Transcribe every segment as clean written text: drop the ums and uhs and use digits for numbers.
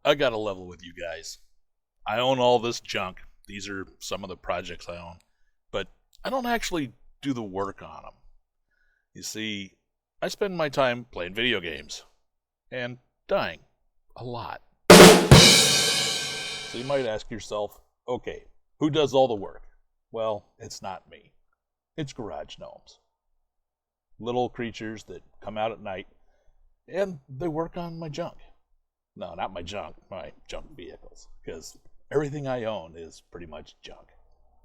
I gotta level with you guys. I own all this junk. These are some of the projects I own. But I don't actually do the work on them. You see, I spend my time playing video games. And dying. A lot. So you might ask yourself, okay, who does all the work? Well, it's not me. It's garage gnomes. Little creatures that come out at night and they work on my junk. No, not my junk vehicles. Because everything I own is pretty much junk.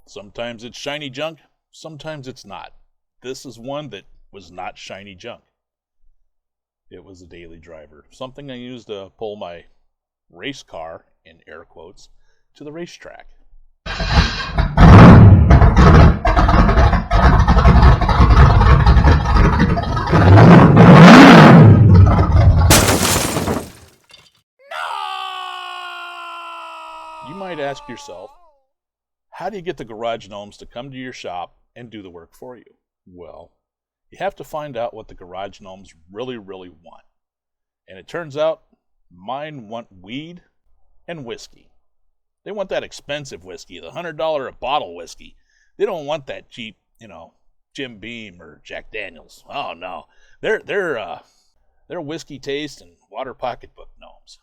Sometimes it's shiny junk, sometimes it's not. This is one that was not shiny junk. It was a daily driver. Something I used to pull my race car, in air quotes, to the racetrack. You might ask yourself, how do you get the garage gnomes to come to your shop and do the work for you? Well, you have to find out what the garage gnomes really, really want. And it turns out, mine want weed and whiskey. They want that expensive whiskey, the $100 a bottle whiskey. They don't want that cheap, Jim Beam or Jack Daniels. Oh no, they're whiskey taste and water pocketbook gnomes.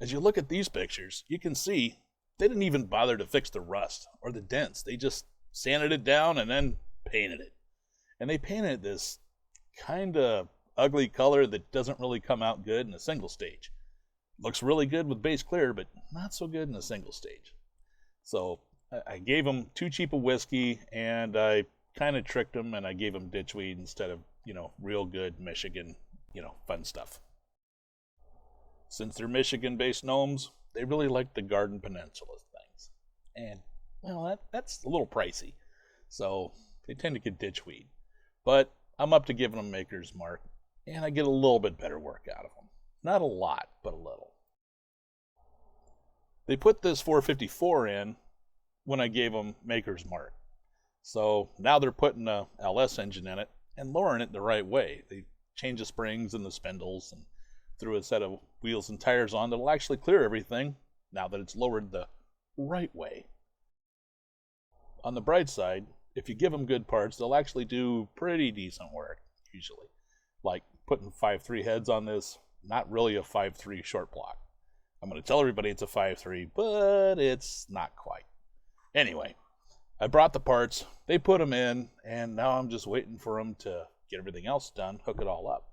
As you look at these pictures, you can see they didn't even bother to fix the rust or the dents. They just sanded it down and then painted it. And they painted this kind of ugly color that doesn't really come out good in a single stage. Looks really good with base clear, but not so good in a single stage. So I gave them too cheap a whiskey, and I kind of tricked them, and I gave them ditchweed instead of, real good Michigan, fun stuff. Since they're Michigan-based gnomes, they really like the Garden Peninsula things. And, that's a little pricey. So they tend to get ditchweed. But I'm up to giving them Maker's Mark, and I get a little bit better work out of them. Not a lot, but a little. They put this 454 in when I gave them Maker's Mark. So now they're putting a LS engine in it and lowering it the right way. They changed the springs and the spindles and threw a set of wheels and tires on that'll actually clear everything now that it's lowered the right way. On the bright side, if you give them good parts, they'll actually do pretty decent work, usually. Like putting 5.3 heads on this, not really a 5.3 short block. I'm going to tell everybody it's a 5.3, but it's not quite. Anyway, I brought the parts, they put them in, and now I'm just waiting for them to get everything else done, hook it all up.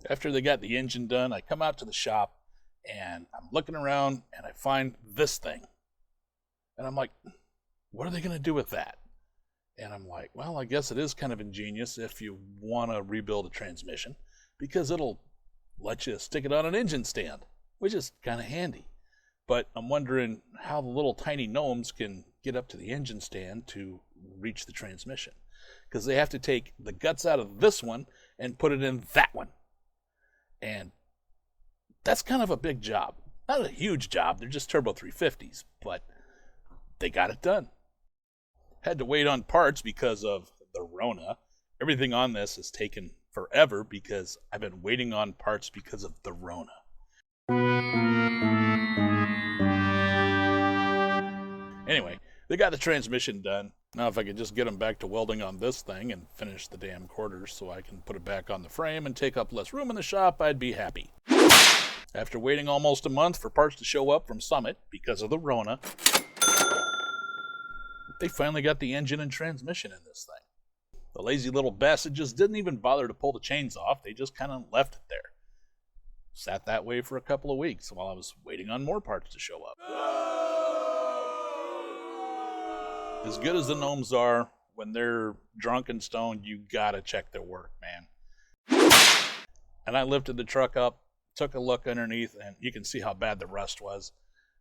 After they got the engine done, I come out to the shop, and I'm looking around, and I find this thing. And I'm like, what are they going to do with that? And I'm like, well, I guess it is kind of ingenious if you want to rebuild a transmission, because it'll let you stick it on an engine stand, which is kind of handy. But I'm wondering how the little tiny gnomes can get up to the engine stand to reach the transmission, because they have to take the guts out of this one and put it in that one. And that's kind of a big job. Not a huge job, they're just turbo 350s, but they got it done. Had to wait on parts because of the Rona. Everything on this has taken forever because I've been waiting on parts because of the Rona. Anyway, they got the transmission done. Now if I could just get them back to welding on this thing and finish the damn quarters so I can put it back on the frame and take up less room in the shop, I'd be happy. After waiting almost a month for parts to show up from Summit because of the Rona, they finally got the engine and transmission in this thing. The lazy little bastards didn't even bother to pull the chains off, they just kind of left it there. Sat that way for a couple of weeks while I was waiting on more parts to show up. As good as the gnomes are, when they're drunk and stoned, you gotta check their work, man. And I lifted the truck up, took a look underneath, and you can see how bad the rust was.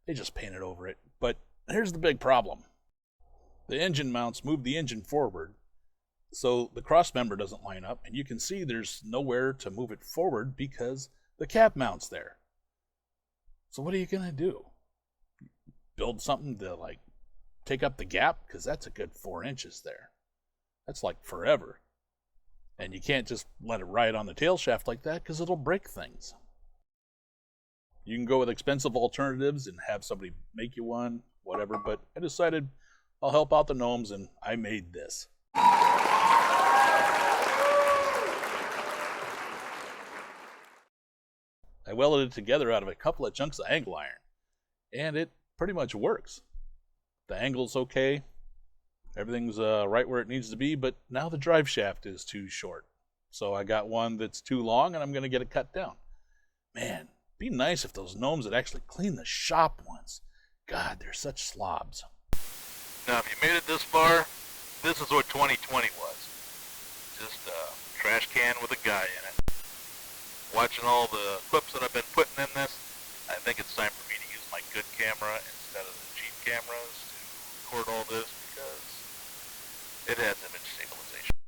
They just painted over it. But here's the big problem. The engine mounts move the engine forward, so the cross member doesn't line up, and you can see there's nowhere to move it forward because the cap mount's there. So what are you gonna do? Build something to take up the gap? Because that's a good 4 inches there. That's like forever. And you can't just let it ride on the tail shaft like that because it'll break things. You can go with expensive alternatives and have somebody make you one, whatever, but I decided I'll help out the gnomes and I made this. I welded it together out of a couple of chunks of angle iron, and it pretty much works. The angle's okay, everything's right where it needs to be, but now the drive shaft is too short. So I got one that's too long, and I'm going to get it cut down. Man, be nice if those gnomes had actually cleaned the shop once. God, they're such slobs. Now, if you made it this far, this is what 2020 was. Just a trash can with a guy in it. Watching all the clips that I've been putting in this, I think it's time for me to use my good camera instead of the cheap cameras to record all this, because it has